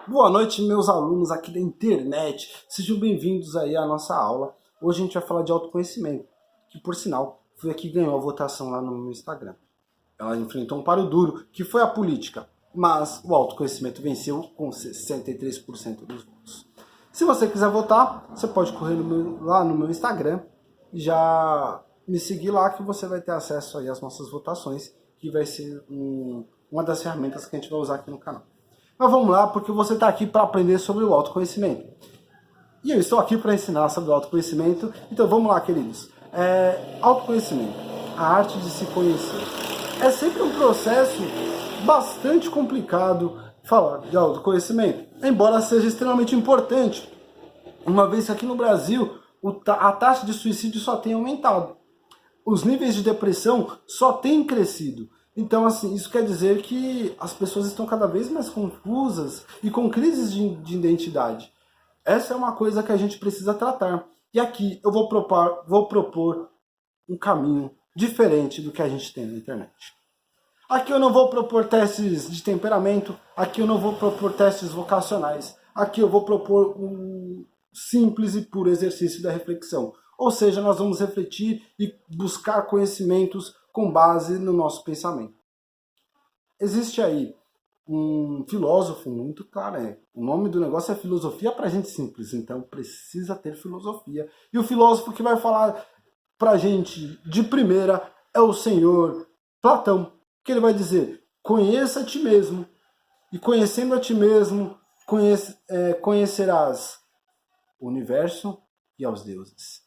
Boa noite, meus alunos aqui da internet. Sejam bem-vindos aí à nossa aula. Hoje a gente vai falar de autoconhecimento, que por sinal foi a que ganhou a votação lá no meu Instagram. Ela enfrentou um páreo duro, que foi a política, mas o autoconhecimento venceu com 63% dos votos. Se você quiser votar, você pode correr lá no meu Instagram e já me seguir lá que você vai ter acesso aí às nossas votações, que vai ser uma das ferramentas que a gente vai usar aqui no canal. Mas vamos lá, porque você está aqui para aprender sobre o autoconhecimento. E eu estou aqui para ensinar sobre o autoconhecimento. Então vamos lá, queridos. Autoconhecimento, a arte de se conhecer. É sempre um processo bastante complicado falar de autoconhecimento, embora seja extremamente importante, uma vez que aqui no Brasil a taxa de suicídio só tem aumentado. Os níveis de depressão só têm crescido. Então, assim, isso quer dizer que as pessoas estão cada vez mais confusas e com crises de identidade. Essa é uma coisa que a gente precisa tratar. E aqui eu vou propor um caminho diferente do que a gente tem na internet. Aqui eu não vou propor testes de temperamento, aqui eu não vou propor testes vocacionais, aqui eu vou propor um simples e puro exercício da reflexão. Ou seja, nós vamos refletir e buscar conhecimentos com base no nosso pensamento. Existe aí um filósofo muito claro, o nome do negócio é filosofia para gente simples, então precisa ter filosofia. E o filósofo que vai falar para gente de primeira é o senhor Platão, que ele vai dizer: conheça a ti mesmo, e conhecendo a ti mesmo, conhecerás o universo e aos deuses.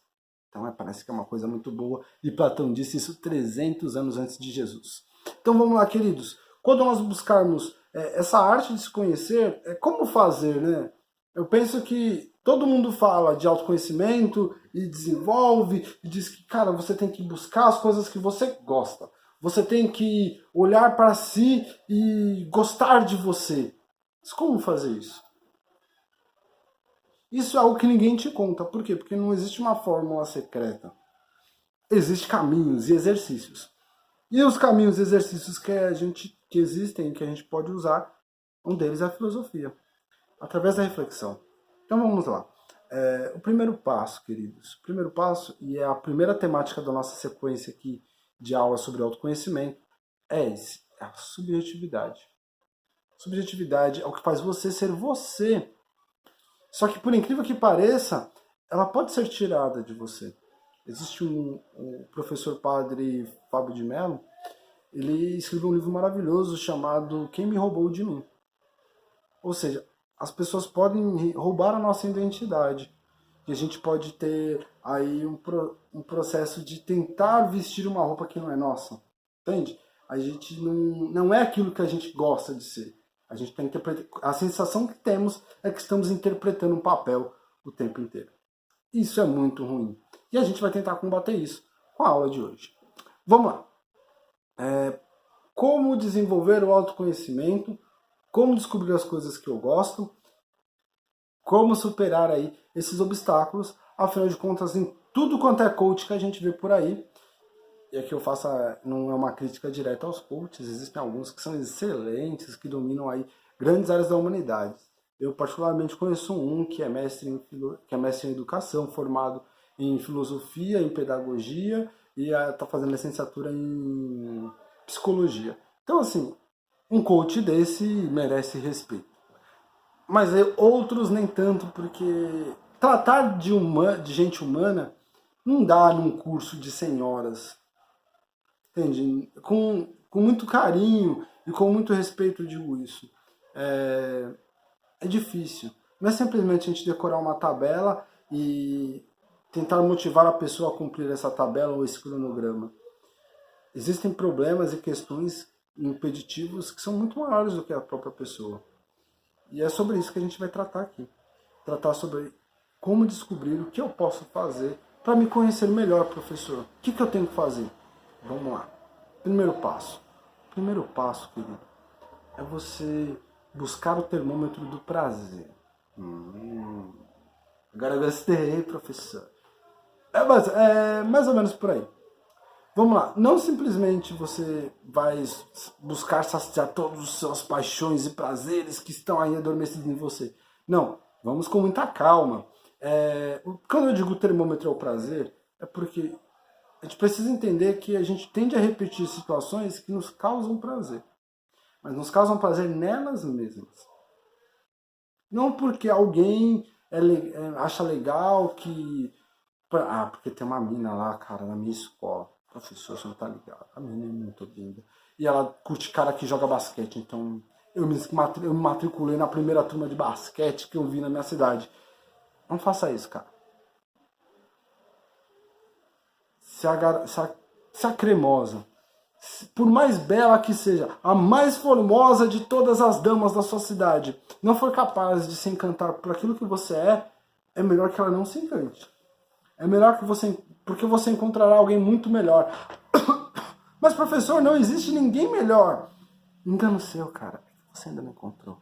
Então parece que é uma coisa muito boa, e Platão disse isso 300 anos antes de Jesus. Então vamos lá, queridos. Quando nós buscarmos essa arte de se conhecer, como fazer, né? Eu penso que todo mundo fala de autoconhecimento e desenvolve, e diz que, cara, você tem que buscar as coisas que você gosta. Você tem que olhar para si e gostar de você. Mas como fazer isso? Isso é algo que ninguém te conta. Por quê? Porque não existe uma fórmula secreta. Existem caminhos e exercícios. E os caminhos e exercícios que existem, que a gente pode usar, um deles é a filosofia, através da reflexão. Então vamos lá. O primeiro passo, queridos, o primeiro passo, e é a primeira temática da nossa sequência aqui de aulas sobre autoconhecimento, é a subjetividade. Subjetividade é o que faz você ser você. Só que, por incrível que pareça, ela pode ser tirada de você. Existe um professor padre Fábio de Mello, ele escreveu um livro maravilhoso chamado Quem Me Roubou de Mim. Ou seja, as pessoas podem roubar a nossa identidade. E a gente pode ter aí um processo de tentar vestir uma roupa que não é nossa. Entende? A gente não é aquilo que a gente gosta de ser. A gente está interpretando. A sensação que temos é que estamos interpretando um papel o tempo inteiro. Isso é muito ruim. E a gente vai tentar combater isso com a aula de hoje. Vamos lá. Como desenvolver o autoconhecimento, como descobrir as coisas que eu gosto, como superar aí esses obstáculos, afinal de contas, em tudo quanto é coach que a gente vê por aí, e aqui eu faço, não é uma crítica direta aos coaches, existem alguns que são excelentes, que dominam aí grandes áreas da humanidade. Eu particularmente conheço um que é mestre em educação, formado em filosofia, em pedagogia, e está fazendo licenciatura em psicologia. Então, assim, um coach desse merece respeito. Mas outros nem tanto, porque tratar de gente humana não dá num curso de 100 horas. Entende? Com muito carinho e com muito respeito eu digo isso. É difícil. Não é simplesmente a gente decorar uma tabela e tentar motivar a pessoa a cumprir essa tabela ou esse cronograma. Existem problemas e questões impeditivos que são muito maiores do que a própria pessoa. E é sobre isso que a gente vai tratar aqui. Tratar sobre como descobrir o que eu posso fazer para me conhecer melhor, professor. O que eu tenho que fazer? Vamos lá. Primeiro passo. Primeiro passo, querido, é você buscar o termômetro do prazer. Agora eu gostei, professor. É mais ou menos por aí. Vamos lá, não simplesmente você vai buscar saciar todas as suas paixões e prazeres que estão aí adormecidos em você. Não, vamos com muita calma. Quando eu digo termômetro é o prazer, é porque a gente precisa entender que a gente tende a repetir situações que nos causam prazer, mas nos causam prazer nelas mesmas. Não porque alguém acha legal que... porque tem uma mina lá, cara, na minha escola. Professor, você não tá ligado. A menina é muito linda. E ela curte cara que joga basquete. Então eu me matriculei na primeira turma de basquete que eu vi na minha cidade. Não faça isso, cara. Se a cremosa, por mais bela que seja, a mais formosa de todas as damas da sua cidade, não for capaz de se encantar por aquilo que você é melhor que ela não se encante. É melhor que você... porque você encontrará alguém muito melhor. Mas, professor, não existe ninguém melhor. Engano seu, cara. Você ainda não encontrou.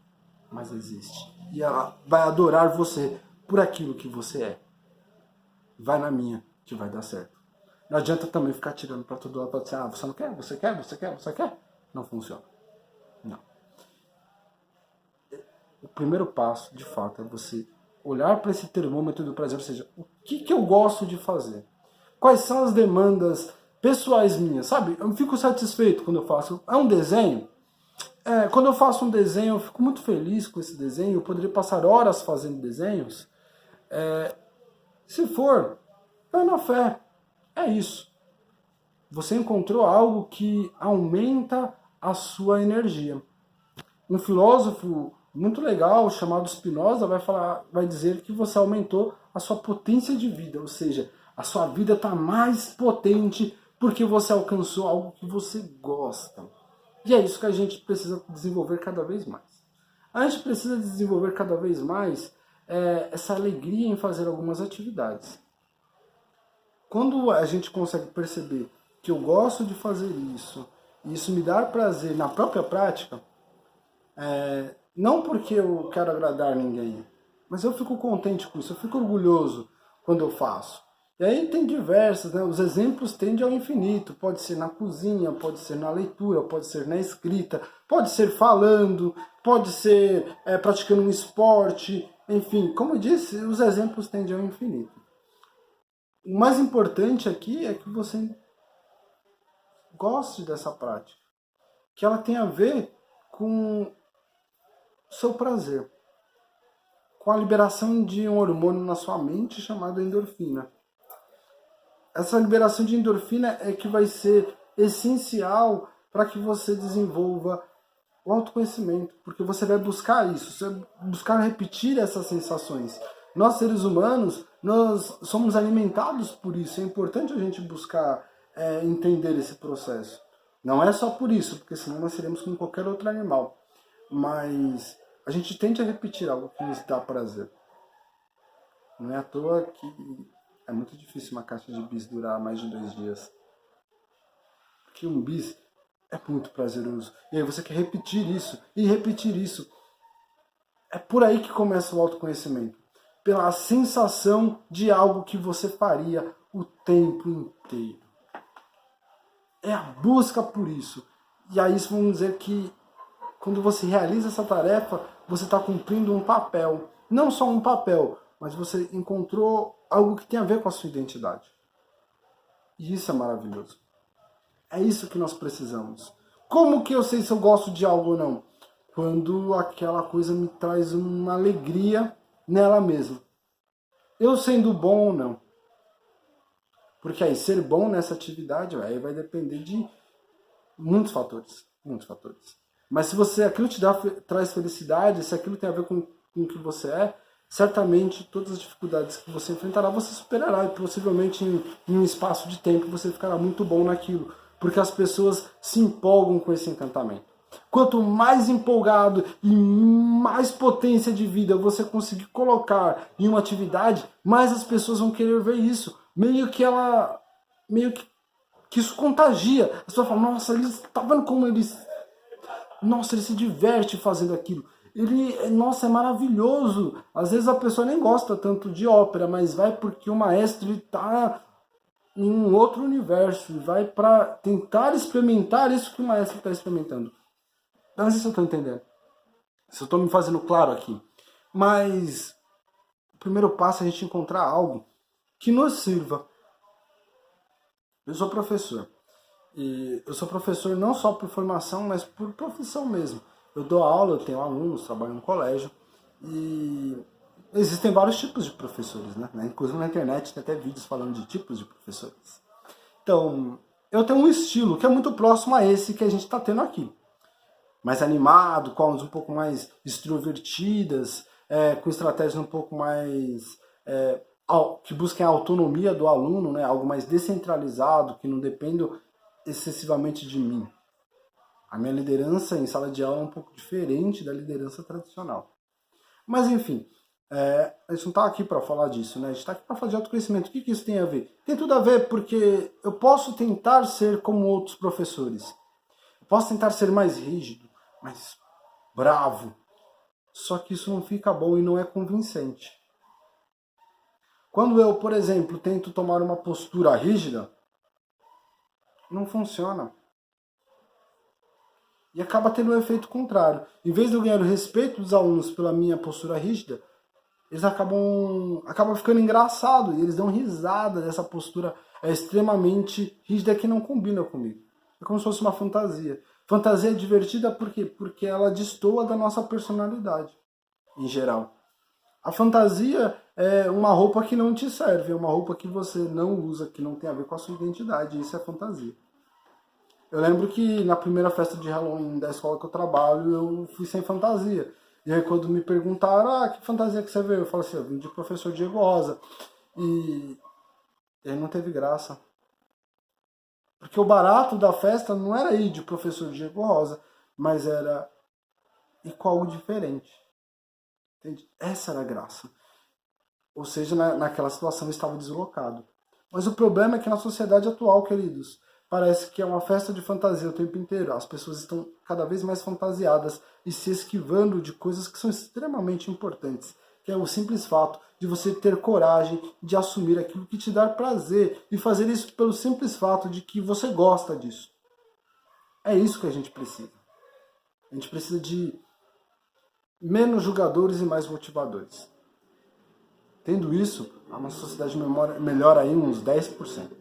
Mas existe. E ela vai adorar você por aquilo que você é. Vai na minha, que vai dar certo. Não adianta também ficar tirando pra todo lado pra dizer, você não quer, você quer, você quer, você quer. Não funciona. Não. O primeiro passo, de fato, é você olhar para esse termômetro do prazer, ou seja, o que eu gosto de fazer? Quais são as demandas pessoais minhas, sabe? Eu fico satisfeito quando eu faço. É um desenho? Quando eu faço um desenho, eu fico muito feliz com esse desenho, eu poderia passar horas fazendo desenhos. Se for, vai na fé. É isso. Você encontrou algo que aumenta a sua energia. Um filósofo muito legal chamado Spinoza vai dizer que você aumentou a sua potência de vida, ou seja, a sua vida está mais potente porque você alcançou algo que você gosta. E é isso que a gente precisa desenvolver cada vez mais. A gente precisa desenvolver cada vez mais essa alegria em fazer algumas atividades. Quando a gente consegue perceber que eu gosto de fazer isso, e isso me dá prazer na própria prática, não porque eu quero agradar ninguém, mas eu fico contente com isso, eu fico orgulhoso quando eu faço. E aí tem diversos, né? Os exemplos tendem ao infinito, pode ser na cozinha, pode ser na leitura, pode ser na escrita, pode ser falando, pode ser praticando um esporte, enfim, como eu disse, os exemplos tendem ao infinito. O mais importante aqui é que você goste dessa prática, que ela tenha a ver com seu prazer, com a liberação de um hormônio na sua mente chamado endorfina. Essa liberação de endorfina é que vai ser essencial para que você desenvolva o autoconhecimento, porque você vai buscar isso, você vai buscar repetir essas sensações. Nós, seres humanos, nós somos alimentados por isso, é importante a gente buscar entender esse processo. Não é só por isso, porque senão nós seremos como qualquer outro animal. Mas a gente tende a repetir algo que nos dá prazer. Não é à toa que é muito difícil uma caixa de bis durar mais de 2 dias. Porque um bis é muito prazeroso. E aí você quer repetir isso, e repetir isso. É por aí que começa o autoconhecimento. Pela sensação de algo que você faria o tempo inteiro. É a busca por isso. E aí vamos dizer que quando você realiza essa tarefa, você está cumprindo um papel. Não só um papel, mas você encontrou algo que tem a ver com a sua identidade. E isso é maravilhoso. É isso que nós precisamos. Como que eu sei se eu gosto de algo ou não? Quando aquela coisa me traz uma alegria nela mesma. Eu sendo bom ou não. Porque aí ser bom nessa atividade aí vai depender de muitos fatores. Muitos fatores. Mas se aquilo traz felicidade, se aquilo tem a ver com o que você é, certamente todas as dificuldades que você enfrentará, você superará. E possivelmente em um espaço de tempo você ficará muito bom naquilo. Porque as pessoas se empolgam com esse encantamento. Quanto mais empolgado e mais potência de vida você conseguir colocar em uma atividade, mais as pessoas vão querer ver isso. Meio que isso contagia. As pessoas falam, nossa, tá vendo como ele se diverte fazendo aquilo. Nossa, é maravilhoso. Às vezes a pessoa nem gosta tanto de ópera, mas vai porque o maestro está em um outro universo e vai para tentar experimentar isso que o maestro está experimentando. Eu não sei se eu estou entendendo, se eu estou me fazendo claro aqui. Mas o primeiro passo é a gente encontrar algo que nos sirva. Eu sou professor. E eu sou professor não só por formação, mas por profissão mesmo. Eu dou aula, eu tenho alunos, trabalho no colégio. E existem vários tipos de professores, né? Inclusive na internet tem até vídeos falando de tipos de professores. Então, eu tenho um estilo que é muito próximo a esse que a gente está tendo aqui. Mais animado, com aulas um pouco mais extrovertidas, com estratégias um pouco mais... que busquem a autonomia do aluno, né? Algo mais descentralizado, que não dependa excessivamente de mim. A minha liderança em sala de aula é um pouco diferente da liderança tradicional. Mas enfim, a gente não está aqui para falar disso, né? A gente está aqui para falar de autoconhecimento. O que isso tem a ver? Tem tudo a ver porque eu posso tentar ser como outros professores. Eu posso tentar ser mais rígido, mais bravo. Só que isso não fica bom e não é convincente. Quando eu, por exemplo, tento tomar uma postura rígida, não funciona. E acaba tendo um efeito contrário. Em vez de eu ganhar o respeito dos alunos pela minha postura rígida, eles acabam ficando engraçado e eles dão risada dessa postura extremamente rígida que não combina comigo. É como se fosse uma fantasia. Fantasia é divertida por quê? Porque ela destoa da nossa personalidade, em geral. A fantasia é uma roupa que não te serve, é uma roupa que você não usa, que não tem a ver com a sua identidade. Isso é fantasia. Eu lembro que na primeira festa de Halloween da escola que eu trabalho, eu fui sem fantasia. E aí quando me perguntaram, que fantasia que você veio? Eu falei assim, eu vim de professor Diego Rosa. E aí não teve graça. Porque o barato da festa não era ir de professor Diego Rosa, mas era ir com algo diferente. Entende? Essa era a graça. Ou seja, naquela situação eu estava deslocado. Mas o problema é que na sociedade atual, queridos, parece que é uma festa de fantasia o tempo inteiro. As pessoas estão cada vez mais fantasiadas e se esquivando de coisas que são extremamente importantes. Que é o simples fato de você ter coragem de assumir aquilo que te dá prazer e fazer isso pelo simples fato de que você gosta disso. É isso que a gente precisa. A gente precisa de menos julgadores e mais motivadores. Tendo isso, a nossa sociedade melhora aí uns 10%.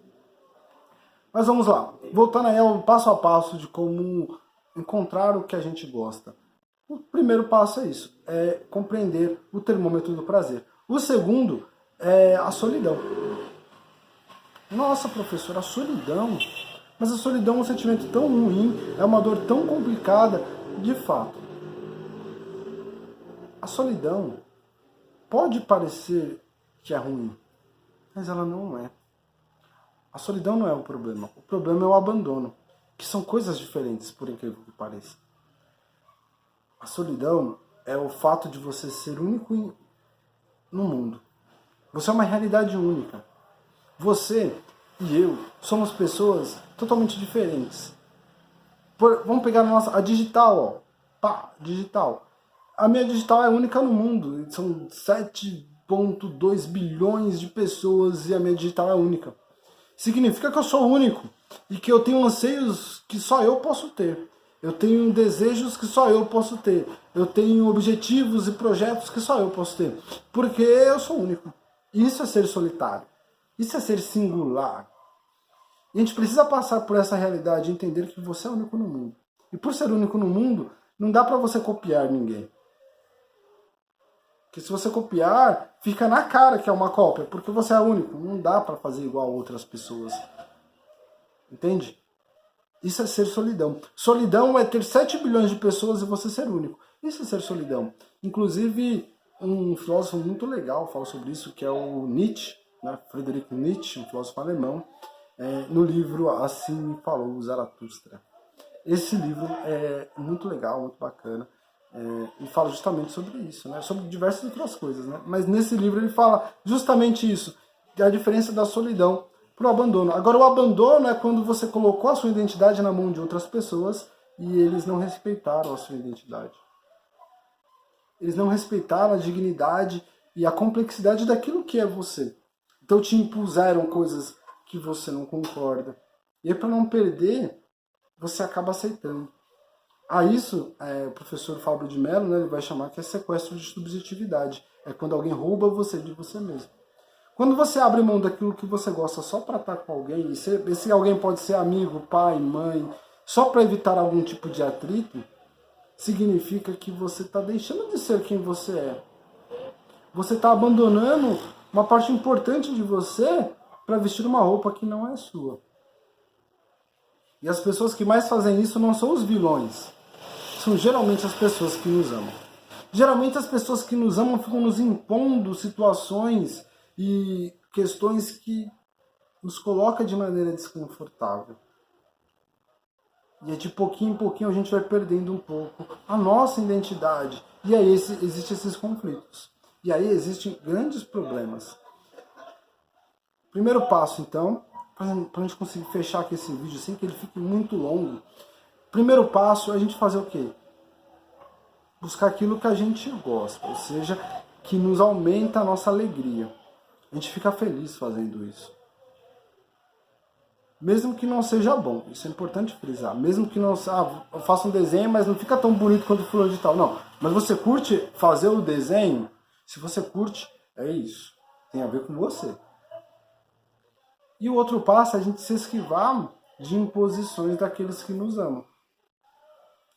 Mas vamos lá, voltando aí ao passo a passo de como encontrar o que a gente gosta. O primeiro passo é isso, é compreender o termômetro do prazer. O segundo é a solidão. Nossa, professor, a solidão? Mas a solidão é um sentimento tão ruim, é uma dor tão complicada, de fato. A solidão pode parecer que é ruim, mas ela não é. A solidão não é o problema é o abandono, que são coisas diferentes, por incrível que pareça. A solidão é o fato de você ser único no mundo. Você é uma realidade única. Você e eu somos pessoas totalmente diferentes. Vamos pegar a digital, digital. A minha digital é única no mundo. São 7,2 bilhões de pessoas e a minha digital é única. Significa que eu sou único e que eu tenho anseios que só eu posso ter. Eu tenho desejos que só eu posso ter. Eu tenho objetivos e projetos que só eu posso ter. Porque eu sou único. Isso é ser solitário. Isso é ser singular. E a gente precisa passar por essa realidade e entender que você é único no mundo. E por ser único no mundo, não dá para você copiar ninguém. Porque se você copiar, fica na cara que é uma cópia, porque você é único. Não dá para fazer igual a outras pessoas. Entende? Isso é ser solidão. Solidão é ter 7 bilhões de pessoas e você ser único. Isso é ser solidão. Inclusive, um filósofo muito legal fala sobre isso, que é o Nietzsche, né? Friedrich Nietzsche, um filósofo alemão, no livro Assim Falou Zaratustra. Esse livro é muito legal, muito bacana. E fala justamente sobre isso, né? Sobre diversas outras coisas, né? Mas nesse livro ele fala justamente isso, a diferença da solidão para o abandono. Agora, o abandono é quando você colocou a sua identidade na mão de outras pessoas e eles não respeitaram a sua identidade. Eles não respeitaram a dignidade e a complexidade daquilo que é você. Então te impuseram coisas que você não concorda. E aí, para não perder, você acaba aceitando. A isso, o professor Fábio de Mello, né, ele vai chamar que é sequestro de subjetividade. É quando alguém rouba você de você mesmo. Quando você abre mão daquilo que você gosta só para estar com alguém, e esse alguém pode ser amigo, pai, mãe, só para evitar algum tipo de atrito, significa que você está deixando de ser quem você é. Você está abandonando uma parte importante de você para vestir uma roupa que não é sua. E as pessoas que mais fazem isso não são os vilões. São geralmente as pessoas que nos amam. Geralmente as pessoas que nos amam ficam nos impondo situações e questões que nos colocam de maneira desconfortável. E é de pouquinho em pouquinho a gente vai perdendo um pouco a nossa identidade. E aí existem esses conflitos. E aí existem grandes problemas. Primeiro passo, então, para a gente conseguir fechar aqui esse vídeo sem que ele fique muito longo. Primeiro passo é a gente fazer o quê? Buscar aquilo que a gente gosta, ou seja, que nos aumenta a nossa alegria. A gente fica feliz fazendo isso. Mesmo que não seja bom, isso é importante frisar. Mesmo que não eu faça um desenho, mas não fica tão bonito quanto o fulano de tal. Não, mas você curte fazer o desenho? Se você curte, é isso. Tem a ver com você. E o outro passo é a gente se esquivar de imposições daqueles que nos amam.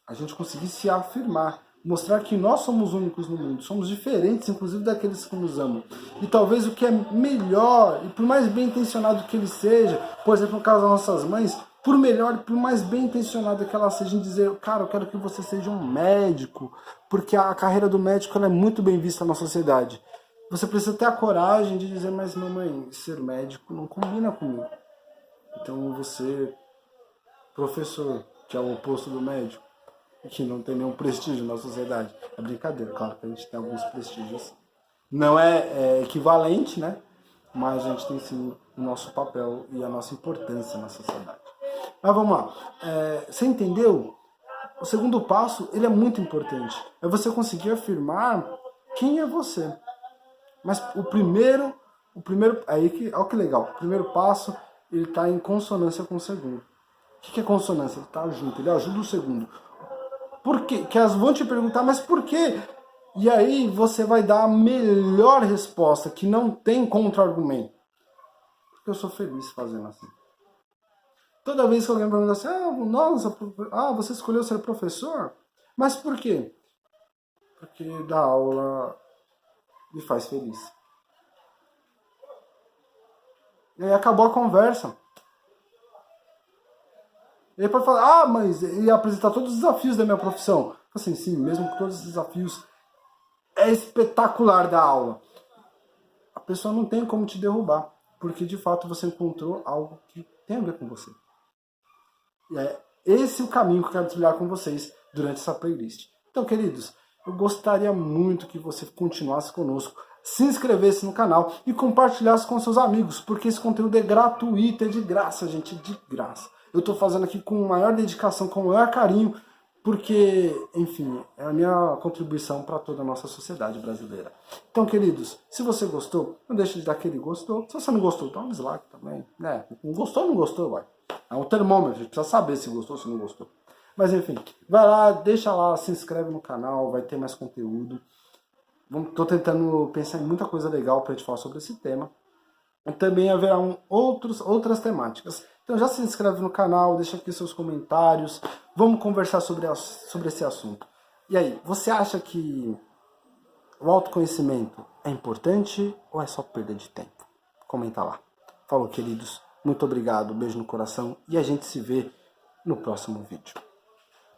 A gente conseguir se afirmar, mostrar que nós somos únicos no mundo, somos diferentes, inclusive daqueles que nos amam. E talvez o que é melhor, e por mais bem intencionado que ele seja, por exemplo, no caso das nossas mães, por melhor e por mais bem intencionado que ela seja, em dizer, cara, eu quero que você seja um médico, porque a carreira do médico ela é muito bem vista na sociedade. Você precisa ter a coragem de dizer, mas mamãe, ser médico não combina comigo. Então você, professor, que é o oposto do médico, que não tem nenhum prestígio na sociedade. É brincadeira, claro que a gente tem alguns prestígios. Não é equivalente, né? Mas a gente tem sim o nosso papel e a nossa importância na sociedade. Mas vamos lá. Você entendeu? O segundo passo, ele é muito importante. É você conseguir afirmar quem é você. Mas o primeiro, olha que legal. O primeiro passo, ele está em consonância com o segundo. O que é consonância? Ele está junto, ele ajuda o segundo. Por quê? Que elas vão te perguntar, mas por quê? E aí você vai dar a melhor resposta, que não tem contra-argumento. Porque eu sou feliz fazendo assim. Toda vez que alguém pergunta assim, você escolheu ser professor? Mas por quê? Porque dar aula me faz feliz. E aí acabou a conversa. E aí pode falar, mas ia apresentar todos os desafios da minha profissão. Assim, sim, mesmo com todos os desafios, é espetacular da aula. A pessoa não tem como te derrubar, porque de fato você encontrou algo que tem a ver com você. E é esse o caminho que eu quero trilhar com vocês durante essa playlist. Então, queridos, eu gostaria muito que você continuasse conosco, se inscrevesse no canal e compartilhasse com seus amigos, porque esse conteúdo é gratuito, é de graça, gente, de graça. Eu estou fazendo aqui com maior dedicação, com maior carinho, porque, enfim, é a minha contribuição para toda a nossa sociedade brasileira. Então, queridos, se você gostou, não deixe de dar aquele gostou. Se você não gostou, dá um dislike também. Né? Não gostou, não gostou, vai. É um termômetro, a gente precisa saber se gostou ou se não gostou. Mas, enfim, vai lá, deixa lá, se inscreve no canal, vai ter mais conteúdo. Estou tentando pensar em muita coisa legal para a gente falar sobre esse tema. E também haverá outras temáticas. Então já se inscreve no canal, deixa aqui seus comentários. Vamos conversar sobre esse assunto. E aí, você acha que o autoconhecimento é importante ou é só perda de tempo? Comenta lá. Falou, queridos. Muito obrigado, beijo no coração e a gente se vê no próximo vídeo.